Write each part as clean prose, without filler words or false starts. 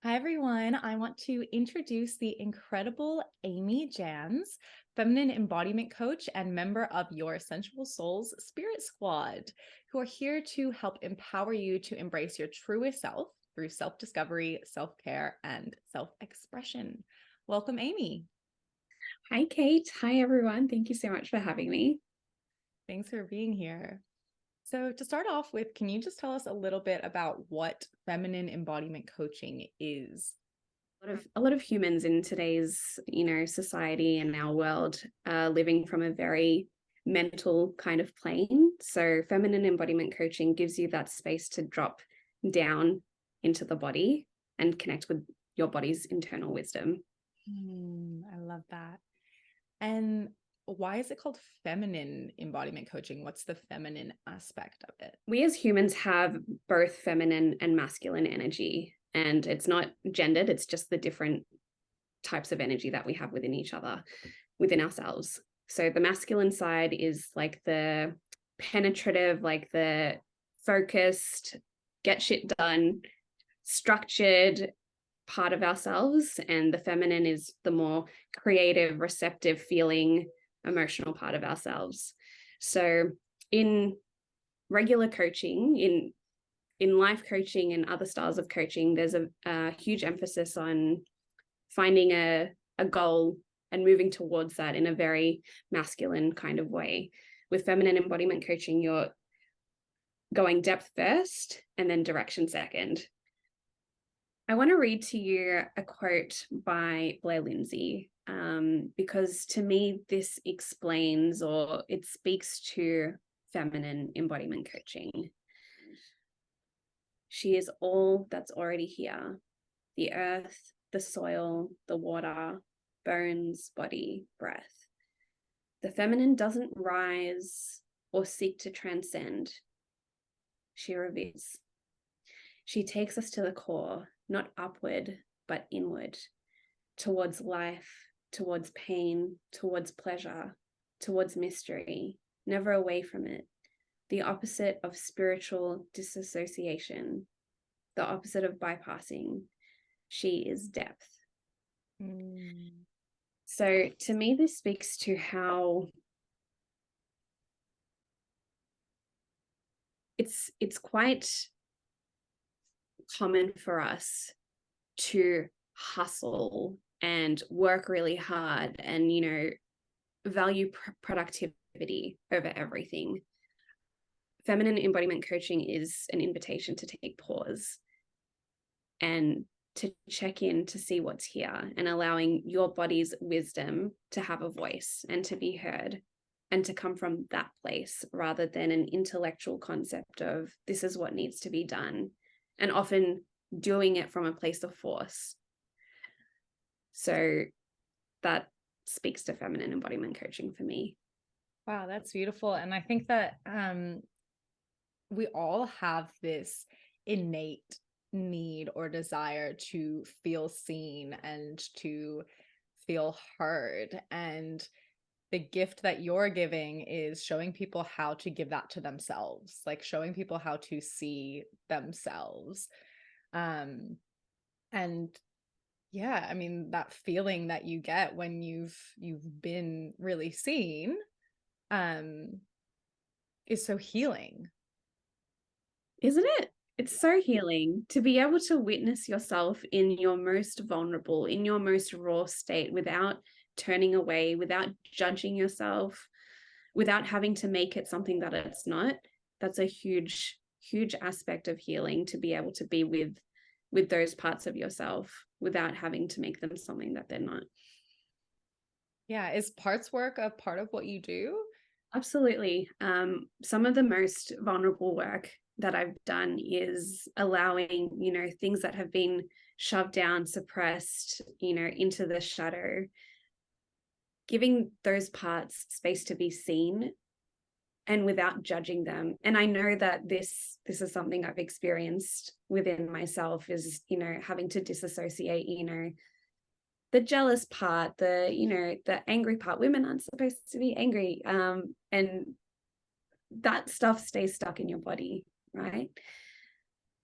Hi, everyone. I want to introduce the incredible Amy Jansz, feminine embodiment coach and member of your Sensual Souls Spirit Squad, who are here to help empower you to embrace your truest self through self-discovery, self-care, and self-expression. Welcome, Amy. Hi, Kate. Hi, everyone. Thank you so much for having me. Thanks for being here. So to start off with, can you just tell us a little bit about what feminine embodiment coaching is? A lot of humans in today's, society and our world are living from a very mental kind of plane. So feminine embodiment coaching gives you that space to drop down into the body and connect with your body's internal wisdom. I love that. And why is it called feminine embodiment coaching? What's the feminine aspect of it? We as humans have both feminine and masculine energy, and it's not gendered, it's just the different types of energy that we have within each other, within ourselves. So the masculine side is like the penetrative, like the focused, get shit done, structured part of ourselves. And the feminine is the more creative, receptive, feeling, emotional part of ourselves. So in regular coaching, in life coaching and other styles of coaching, there's a huge emphasis on finding a goal and moving towards that in a very masculine kind of way. With feminine embodiment coaching, you're going depth first and then direction second. I want to read to you a quote by Blair Lindsay, because to me, this explains or it speaks to feminine embodiment coaching. She is all that's already here: the earth, the soil, the water, bones, body, breath. The feminine doesn't rise or seek to transcend. She reveals. She takes us to the core, not upward, but inward, towards life, towards pain, towards pleasure, towards mystery, never away from it. The opposite of spiritual disassociation, the opposite of bypassing. She is depth. So to me, this speaks to how it's quite common for us to hustle and work really hard and, value productivity over everything. Feminine embodiment coaching is an invitation to take pause and to check in to see what's here, and allowing your body's wisdom to have a voice and to be heard, and to come from that place rather than an intellectual concept of this is what needs to be done, and often doing it from a place of force. So that speaks to feminine embodiment coaching for me. Wow, that's beautiful. And I think that we all have this innate need or desire to feel seen and to feel heard. And the gift that you're giving is showing people how to give that to themselves, like showing people how to see themselves. And yeah, I mean, that feeling that you get when you've been really seen, um, is so healing. Isn't it? It's so healing to be able to witness yourself in your most vulnerable, in your most raw state, without turning away, without judging yourself, without having to make it something that it's not. That's a huge, huge aspect of healing, to be able to be with those parts of yourself without having to make them something that they're not. Yeah, is parts work a part of what you do? Absolutely. Some of the most vulnerable work that I've done is allowing, things that have been shoved down, suppressed, into the shadow, giving those parts space to be seen and without judging them. And I know that this is something I've experienced within myself, is, having to disassociate, the jealous part, the angry part. Women aren't supposed to be angry. And that stuff stays stuck in your body, right?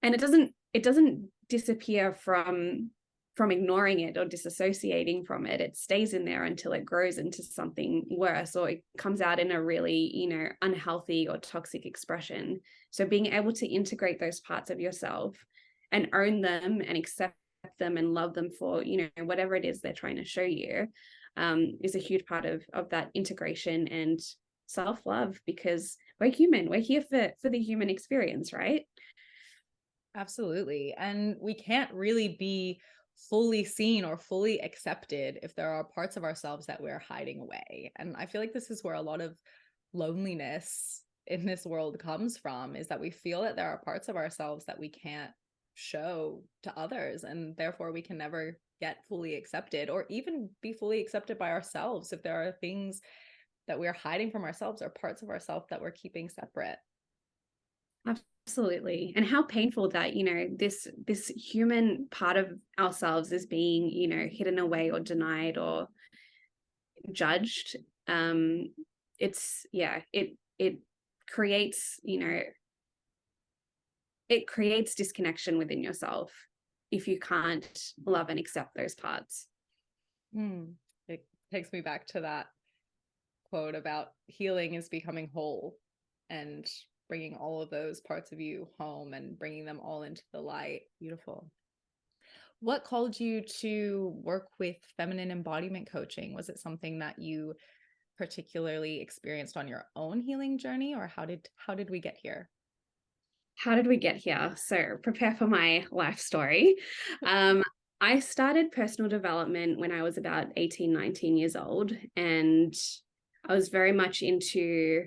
And it doesn't disappear from ignoring it or disassociating from it. It stays in there until it grows into something worse, or it comes out in a really, unhealthy or toxic expression. So being able to integrate those parts of yourself and own them and accept them and love them for, whatever it is they're trying to show you, is a huge part of that integration and self-love, because we're human. We're here for the human experience, right? Absolutely. And we can't really be fully seen or fully accepted if there are parts of ourselves that we're hiding away. And I feel like this is where a lot of loneliness in this world comes from, is that we feel that there are parts of ourselves that we can't show to others, and therefore we can never get fully accepted or even be fully accepted by ourselves if there are things that we're hiding from ourselves or parts of ourselves that we're keeping separate. Absolutely. And how painful that, this human part of ourselves is being, hidden away or denied or judged. It creates, it creates disconnection within yourself if you can't love and accept those parts. It takes me back to that quote about healing is becoming whole, and bringing all of those parts of you home and bringing them all into the light. Beautiful. What called you to work with feminine embodiment coaching? Was it something that you particularly experienced on your own healing journey, or how did we get here? How did we get here? So prepare for my life story. I started personal development when I was about 18, 19 years old, and I was very much into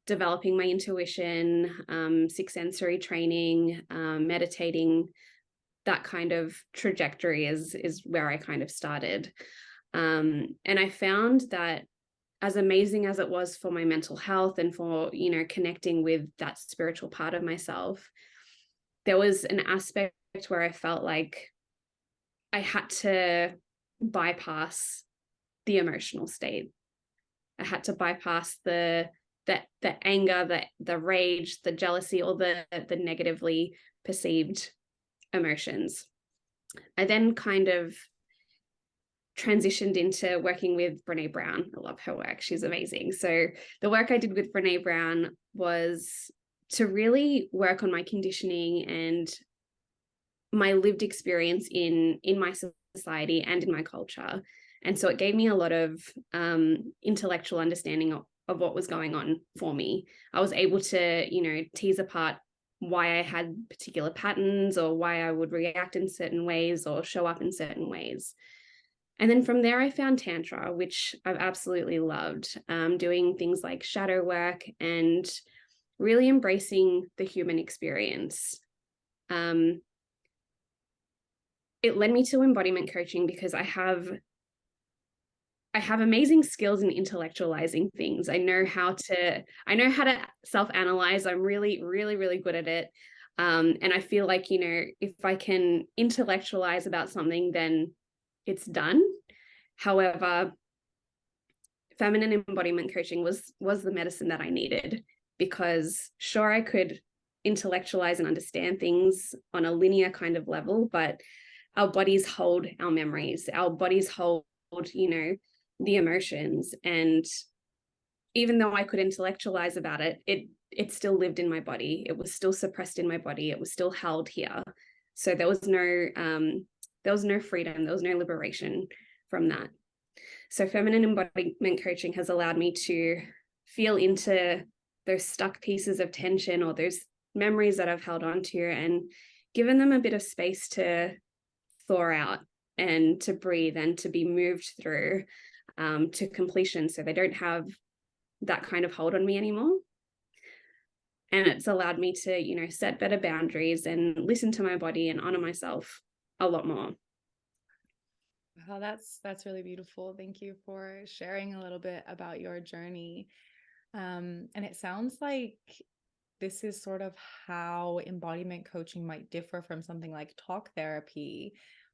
developing my intuition, sixth sensory training, meditating. That kind of trajectory is where I kind of started. And I found that, as amazing as it was for my mental health and for, connecting with that spiritual part of myself, there was an aspect where I felt like I had to bypass the emotional state. I had to bypass the anger, the rage, the jealousy, or the negatively perceived emotions. I then kind of transitioned into working with Brene Brown. I love her work. She's amazing. So the work I did with Brene Brown was to really work on my conditioning and my lived experience in my society and in my culture. And so it gave me a lot of intellectual understanding of what was going on for me. I was able to, tease apart why I had particular patterns, or why I would react in certain ways or show up in certain ways. And then from there, I found Tantra, which I've absolutely loved, doing things like shadow work and really embracing the human experience. It led me to embodiment coaching because I have amazing skills in intellectualizing things. I know how to self-analyze. I'm really, really, really good at it. And I feel like, if I can intellectualize about something, then it's done. However, feminine embodiment coaching was the medicine that I needed, because sure, I could intellectualize and understand things on a linear kind of level, but our bodies hold our memories, our bodies hold, the emotions. And even though I could intellectualize about it, it still lived in my body. It was still suppressed in my body. It was still held here. So there was no freedom. There was no liberation from that. So feminine embodiment coaching has allowed me to feel into those stuck pieces of tension or those memories that I've held on to, and given them a bit of space to thaw out and to breathe and to be moved through to completion, so they don't have that kind of hold on me anymore. And it's allowed me to, set better boundaries and listen to my body and honor myself a lot more. Wow, that's really beautiful. Thank you for sharing a little bit about your journey. And it sounds like this is sort of how embodiment coaching might differ from something like talk therapy,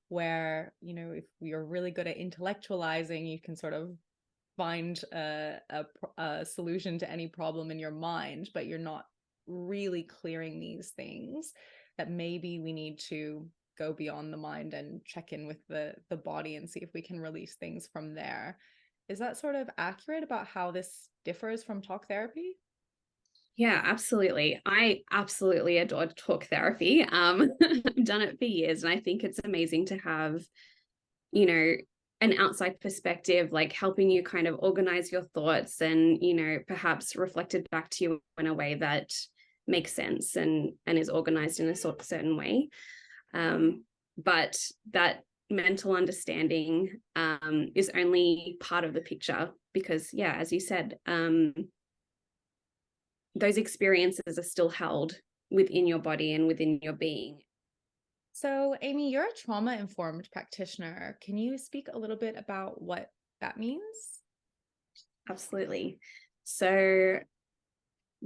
where, if you're really good at intellectualizing, you can sort of find a solution to any problem in your mind, but you're not really clearing these things that maybe we need to go beyond the mind and check in with the body and see if we can release things from there. Is that sort of accurate about how this differs from talk therapy? Yeah, absolutely. I absolutely adore talk therapy. I've done it for years, and I think it's amazing to have, you know, an outside perspective, like helping you kind of organize your thoughts and, perhaps reflected back to you in a way that makes sense and is organized in a certain way. But that mental understanding is only part of the picture because, yeah, as you said, those experiences are still held within your body and within your being. So, Amy, you're a trauma-informed practitioner. Can you speak a little bit about what that means? Absolutely. So,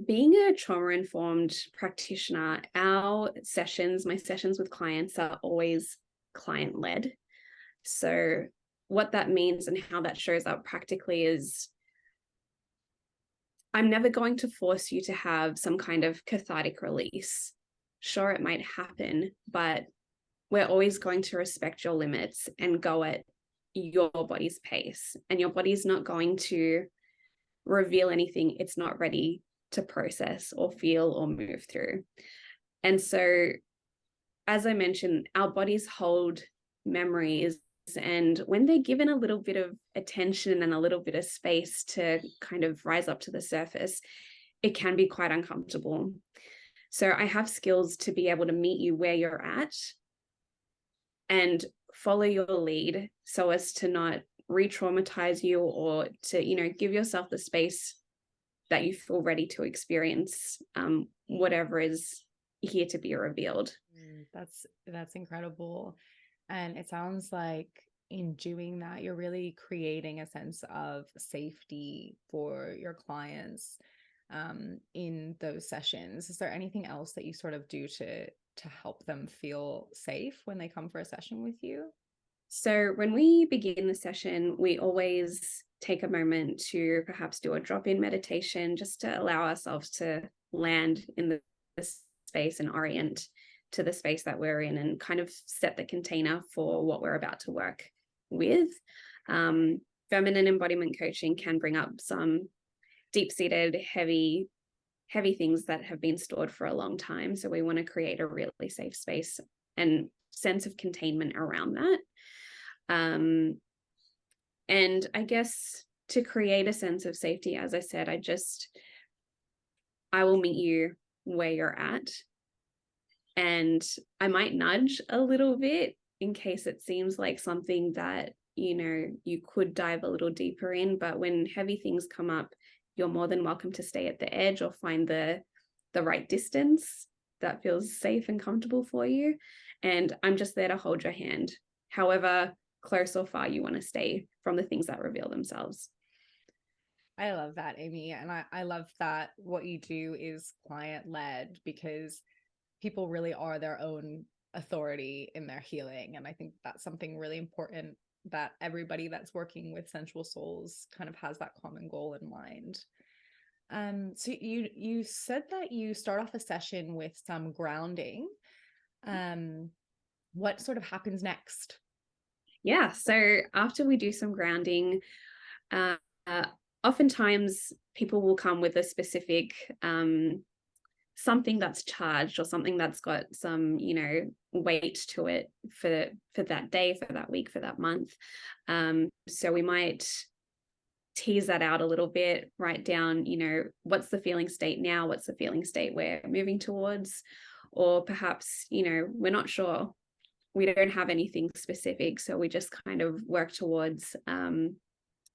being a trauma-informed practitioner, my sessions with clients are always client-led. So, what that means and how that shows up practically is I'm never going to force you to have some kind of cathartic release. Sure, it might happen, but we're always going to respect your limits and go at your body's pace. And your body's not going to reveal anything it's not ready to process or feel or move through. And so, as I mentioned, our bodies hold memories. And when they're given a little bit of attention and a little bit of space to kind of rise up to the surface, it can be quite uncomfortable. So I have skills to be able to meet you where you're at and follow your lead so as to not re-traumatize you or to, give yourself the space that you feel ready to experience whatever is here to be revealed. That's incredible. And it sounds like in doing that, you're really creating a sense of safety for your clients in those sessions. Is there anything else that you sort of do to help them feel safe when they come for a session with you? So when we begin the session, we always take a moment to perhaps do a drop-in meditation just to allow ourselves to land in the space and orient to the space that we're in and kind of set the container for what we're about to work with. Feminine embodiment coaching can bring up some deep-seated, heavy things that have been stored for a long time. So we want to create a really safe space and sense of containment around that. And I guess to create a sense of safety, as I said, I will meet you where you're at. And I might nudge a little bit in case it seems like something that, you could dive a little deeper in. But when heavy things come up, you're more than welcome to stay at the edge or find the right distance that feels safe and comfortable for you. And I'm just there to hold your hand, however close or far you want to stay from the things that reveal themselves. I love that, Amy. And I love that what you do is client-led because people really are their own authority in their healing. And I think that's something really important that everybody that's working with sensual souls kind of has that common goal in mind. So you said that you start off a session with some grounding. What sort of happens next? Yeah, so after we do some grounding, oftentimes people will come with a specific something that's charged or something that's got some, weight to it for that day, for that week, for that month. So we might tease that out a little bit, write down, what's the feeling state now? What's the feeling state we're moving towards? Or perhaps, we're not sure. We don't have anything specific. So we just kind of work towards, some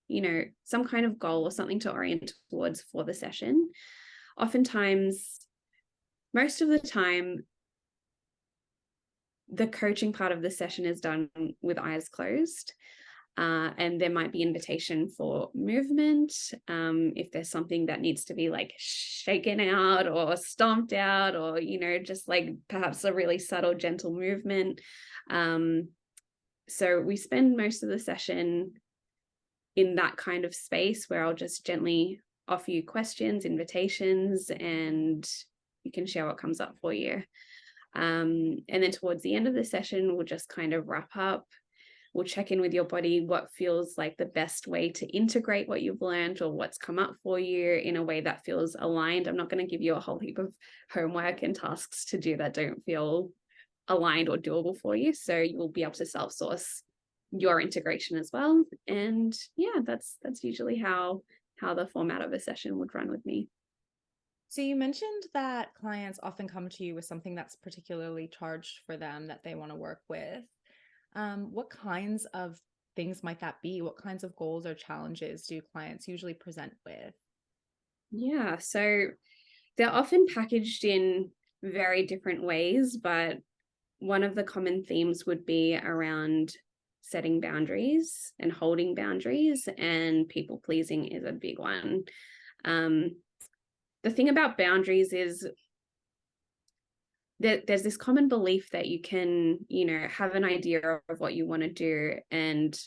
kind of goal or something to orient towards for the session. Oftentimes, most of the time, the coaching part of the session is done with eyes closed. And there might be invitation for movement. If there's something that needs to be like shaken out or stomped out, or, just like perhaps a really subtle, gentle movement. So we spend most of the session in that kind of space where I'll just gently offer you questions, invitations, and you can share what comes up for you. And then towards the end of the session, we'll just kind of wrap up. We'll check in with your body, what feels like the best way to integrate what you've learned or what's come up for you in a way that feels aligned. I'm not going to give you a whole heap of homework and tasks to do that don't feel aligned or doable for you. So you will be able to self-source your integration as well. And yeah, that's usually how the format of a session would run with me. So you mentioned that clients often come to you with something that's particularly charged for them that they want to work with. What kinds of things might that be? What kinds of goals or challenges do clients usually present with? Yeah, so they're often packaged in very different ways, but one of the common themes would be around setting boundaries and holding boundaries, and people pleasing is a big one. The thing about boundaries is that there's this common belief that you can, have an idea of what you want to do, and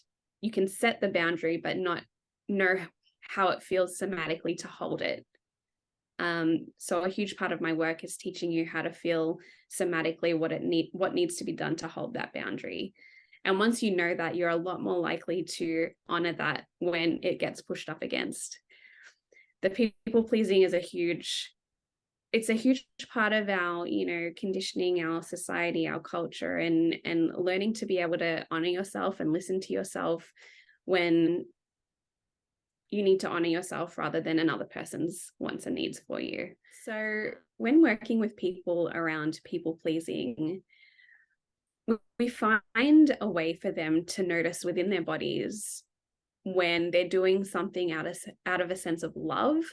you can set the boundary, but not know how it feels somatically to hold it. So a huge part of my work is teaching you how to feel somatically what needs to be done to hold that boundary. And once you know that, you're a lot more likely to honor that when it gets pushed up against. The people pleasing is a huge part of our, conditioning, our society, our culture, and learning to be able to honor yourself and listen to yourself when you need to honor yourself rather than another person's wants and needs for you. So when working with people around people pleasing, we find a way for them to notice within their bodies when they're doing something out of a sense of love,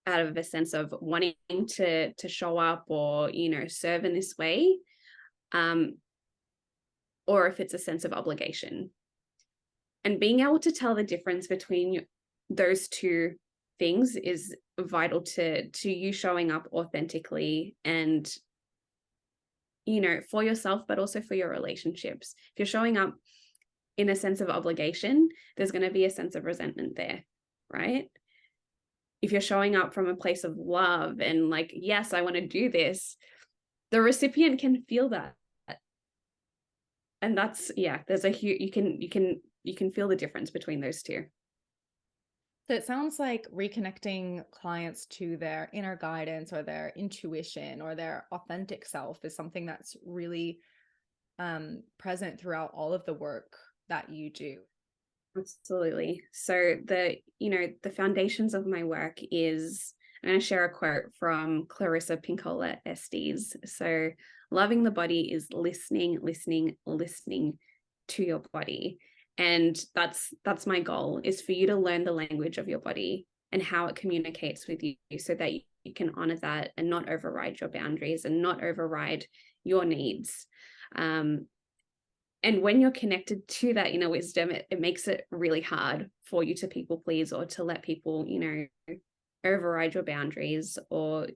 out of a sense of wanting to show up or, serve in this way, or if it's a sense of obligation. And being able to tell the difference between those two things is vital to you showing up authentically and, for yourself, but also for your relationships. If you're showing up in a sense of obligation, there's going to be a sense of resentment there, right? If you're showing up from a place of love and like, yes, I want to do this, the recipient can feel that. And that's, there's a huge, you can feel the difference between those two. So it sounds like reconnecting clients to their inner guidance or their intuition or their authentic self is something that's really present throughout all of the work that you do. Absolutely. So the foundations of my work is, I'm going to share a quote from Clarissa Pinkola Estes. So loving the body is listening to your body. And that's my goal, is for you to learn the language of your body and how it communicates with you so that you can honor that and not override your boundaries and not override your needs. And when you're connected to that inner wisdom, it makes it really hard for you to people please or to let people, override your boundaries or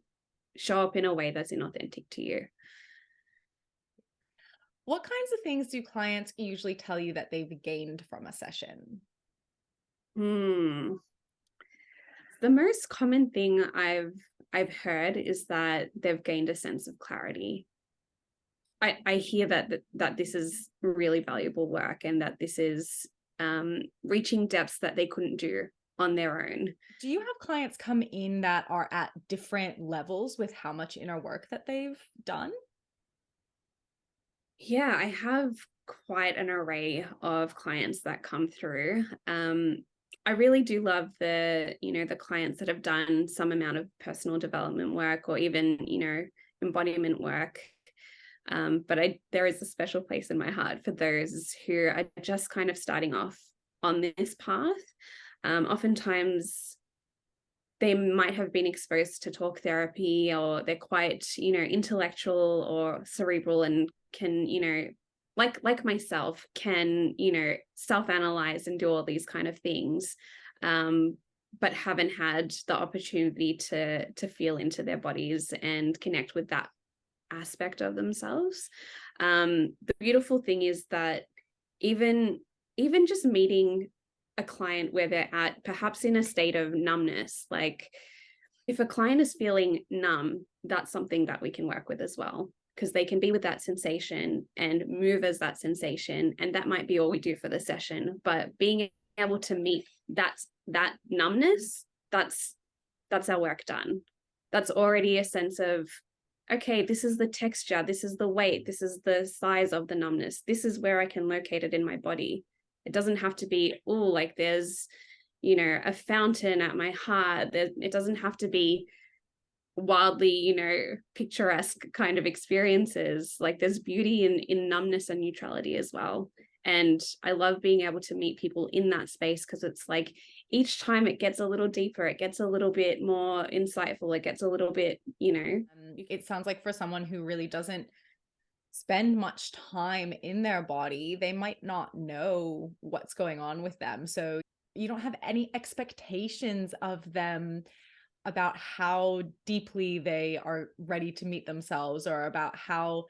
show up in a way that's inauthentic to you. What kinds of things do clients usually tell you that they've gained from a session? The most common thing I've heard is that they've gained a sense of clarity. I hear that this is really valuable work and that this is reaching depths that they couldn't do on their own. Do you have clients come in that are at different levels with how much inner work that they've done? Yeah, I have quite an array of clients that come through. I really do love the clients that have done some amount of personal development work or even, embodiment work. But there is a special place in my heart for those who are just kind of starting off on this path. Oftentimes they might have been exposed to talk therapy, or they're quite, intellectual or cerebral and can, like myself, can, self-analyze and do all these kind of things, but haven't had the opportunity to feel into their bodies and connect with that aspect of themselves. The beautiful thing is that even just meeting a client where they're at perhaps in a state of numbness, like if a client is feeling numb, that's something that we can work with as well, because they can be with that sensation and move as that sensation. And that might be all we do for the session. But being able to meet that numbness, that's our work done. That's already a sense of, okay, this is the texture, this is the weight, this is the size of the numbness, this is where I can locate it in my body. It doesn't have to be, oh, like there's, you know, a fountain at my heart. It doesn't have to be wildly, you know, picturesque kind of experiences. Like there's beauty in numbness and neutrality as well. And I love being able to meet people in that space, because it's like each time it gets a little deeper, it gets a little bit more insightful, it gets a little bit, you know. It sounds like for someone who really doesn't spend much time in their body, they might not know what's going on with them. So you don't have any expectations of them about how deeply they are ready to meet themselves, or about how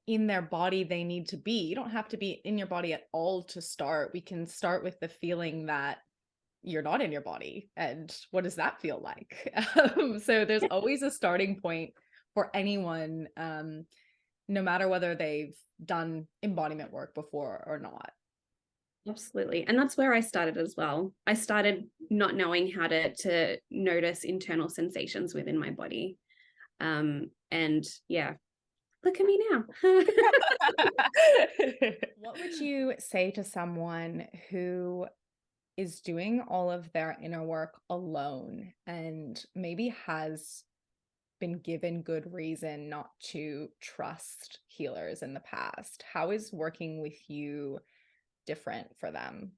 in their body they need to be. You don't have to be in your body at all to start. We can start with the feeling that you're not in your body, and what does that feel like? So there's always a starting point for anyone, no matter whether they've done embodiment work before or not. Absolutely. And that's where I started as well. I started not knowing how to notice internal sensations within my body. And yeah, look at me now. What would you say to someone who is doing all of their inner work alone and maybe has been given good reason not to trust healers in the past? How is working with you different for them?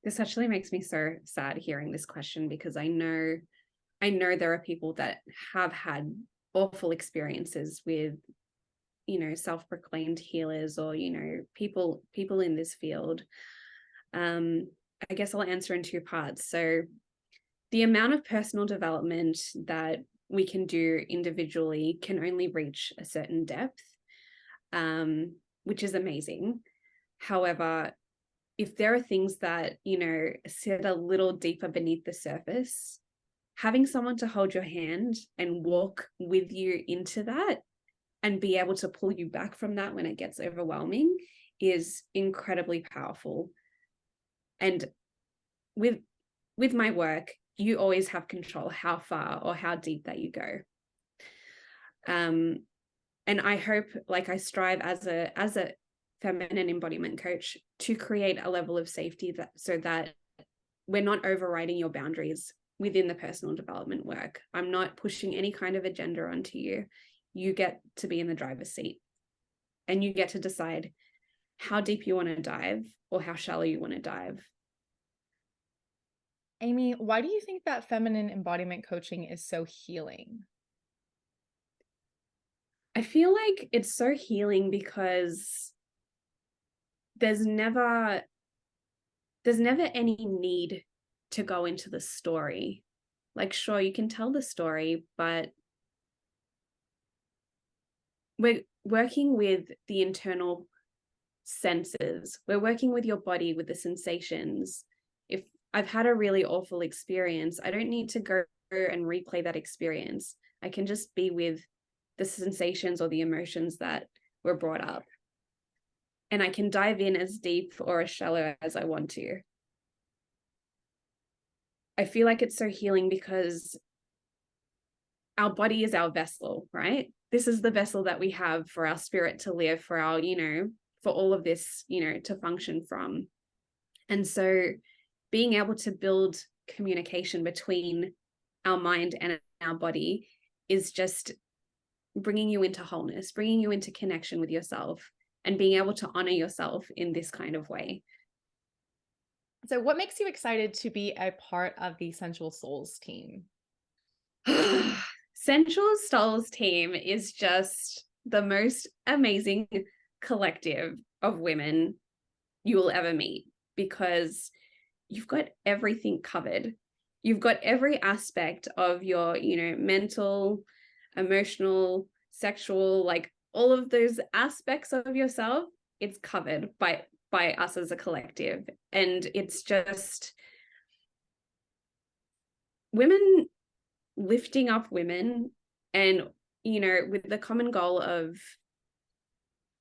This actually makes me so sad hearing this question, because I know there are people that have had awful experiences with, you know, self-proclaimed healers, or, you know, people in this field. I guess I'll answer in two parts. So the amount of personal development that we can do individually can only reach a certain depth, which is amazing. However, if there are things that, you know, sit a little deeper beneath the surface, having someone to hold your hand and walk with you into that and be able to pull you back from that when it gets overwhelming is incredibly powerful. And with my work, you always have control how far or how deep that you go. And I hope, like, I strive as a feminine embodiment coach to create a level of safety so that we're not overriding your boundaries within the personal development work. I'm not pushing any kind of agenda onto you. You get to be in the driver's seat, and you get to decide how deep you want to dive or how shallow you want to dive. Amy, why do you think that feminine embodiment coaching is so healing? I feel like it's so healing because there's never any need to go into the story. Like, sure, you can tell the story, but we're working with the internal senses. We're working with your body, with the sensations. If I've had a really awful experience, I don't need to go and replay that experience. I can just be with the sensations or the emotions that were brought up. And I can dive in as deep or as shallow as I want to. I feel like it's so healing because our body is our vessel, right? This is the vessel that we have for our spirit to live, for our, you know, for all of this, you know, to function from. And so being able to build communication between our mind and our body is just bringing you into wholeness, bringing you into connection with yourself, and being able to honor yourself in this kind of way. So what makes you excited to be a part of the Sensual Souls team? Sensual Souls team is just the most amazing collective of women you will ever meet, because you've got everything covered. You've got every aspect of your, you know, mental, emotional, sexual, like all of those aspects of yourself, it's covered by us as a collective. And it's just, women lifting up women, and, you know, with the common goal of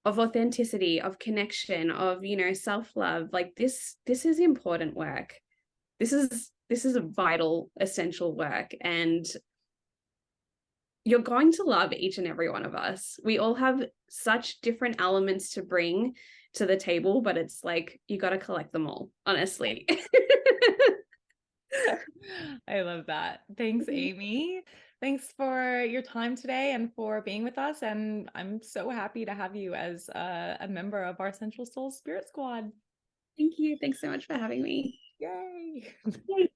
authenticity, of connection, of, you know, self-love. Like this is important work. This is a vital, essential work. And you're going to love each and every one of us. We all have such different elements to bring to the table, but it's like, you got to collect them all, honestly. I love that. Thanks, Amy. Thanks for your time today and for being with us. And I'm so happy to have you as a member of our Central Soul Spirit Squad. Thank you. Thanks so much for having me. Yay. Yay.